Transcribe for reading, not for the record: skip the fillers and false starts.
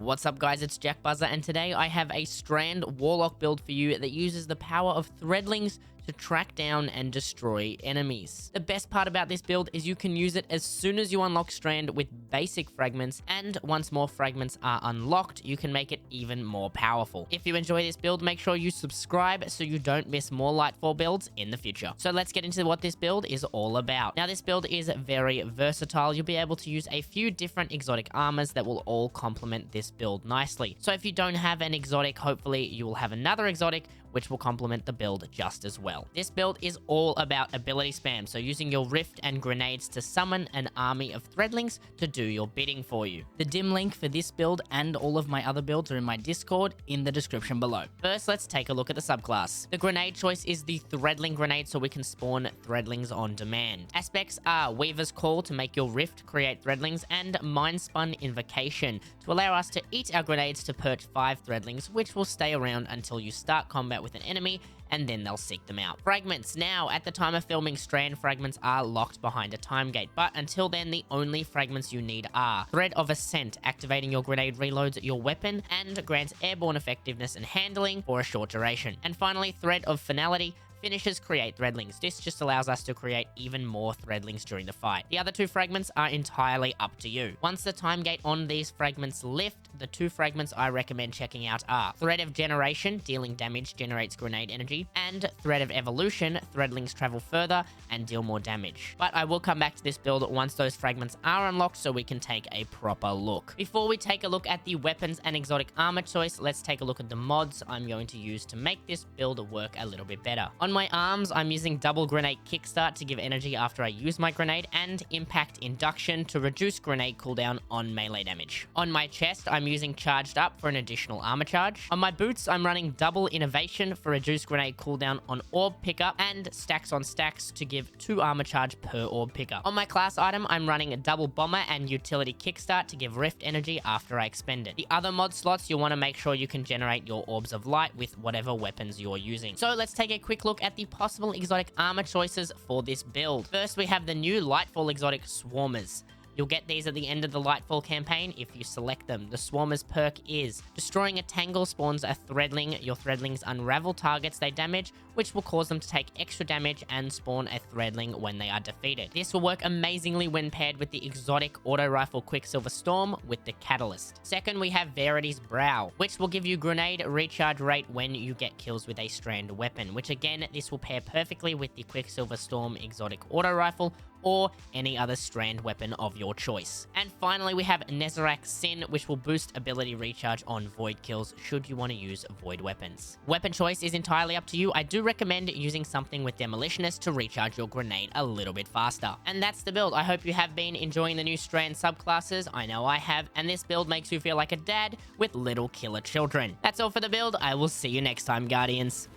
What's up guys, it's Jackbuzza, and today I have a Strand Warlock build for you that uses the power of Threadlings to track down and destroy enemies. The best part about this build is you can use it as soon as you unlock Strand with basic fragments, and once more fragments are unlocked, you can make it even more powerful. If you enjoy this build, make sure you subscribe so you don't miss more Lightfall builds in the future. So let's get into what this build is all about. Now this build is very versatile. You'll be able to use a few different exotic armors that will all complement this build nicely. So if you don't have an exotic, hopefully you will have another exotic which will complement the build just as well. This build is all about ability spam, so using your rift and grenades to summon an army of threadlings to do your bidding for you. The dim link for this build and all of my other builds are in my Discord in the description below. First, let's take a look at the subclass. The grenade choice is the Threadling grenade, so we can spawn threadlings on demand. Aspects are Weaver's Call to make your rift create threadlings, and Mind Spun Invocation to allow us to eat our grenades to perch 5 threadlings, which will stay around until you start combat with an enemy, and then they'll seek them out. Fragments. Now, at the time of filming, Strand fragments are locked behind a time gate, but until then, the only fragments you need are Thread of Ascent, activating your grenade reloads your weapon and grants airborne effectiveness and handling for a short duration. And finally, Thread of Finality, finishes create threadlings. This just allows us to create even more threadlings during the fight. The other 2 fragments are entirely up to you. Once the time gate on these fragments lift, the 2 fragments I recommend checking out are Thread of Generation, dealing damage generates grenade energy, and Thread of Evolution, threadlings travel further and deal more damage. But I will come back to this build once those fragments are unlocked so we can take a proper look. Before we take a look at the weapons and exotic armor choice, let's take a look at the mods I'm going to use to make this build work a little bit better. On my arms, I'm using double grenade kickstart to give energy after I use my grenade, and impact induction to reduce grenade cooldown on melee damage. On my chest, I'm using charged up for an additional armor charge. On my boots, I'm running double innovation for reduced grenade cooldown on orb pickup, and stacks on stacks to give 2 armor charge per orb pickup. On my class item, I'm running a double bomber and utility kickstart to give rift energy after I expend it. The other mod slots, you'll want to make sure you can generate your orbs of light with whatever weapons you're using. So let's take a quick look at the possible exotic armor choices for this build. First, we have the new Lightfall exotic Swarmers. You'll get these at the end of the Lightfall campaign if you select them. The Swarmers perk is destroying a tangle spawns a threadling. Your threadlings unravel targets they damage, which will cause them to take extra damage and spawn a threadling when they are defeated. This will work amazingly when paired with the exotic auto rifle Quicksilver Storm with the Catalyst. Second, we have Verity's Brow, which will give you grenade recharge rate when you get kills with a strand weapon, which again, this will pair perfectly with the Quicksilver Storm exotic auto rifle or any other strand weapon of your choice. And finally, we have Nezarac's Sin, which will boost ability recharge on void kills should you want to use void weapons. Weapon choice is entirely up to you. I do recommend using something with Demolitionist to recharge your grenade a little bit faster. And that's the build. I hope you have been enjoying the new Strand subclasses. I know I have, and this build makes you feel like a dad with little killer children. That's all for the build. I will see you next time, Guardians.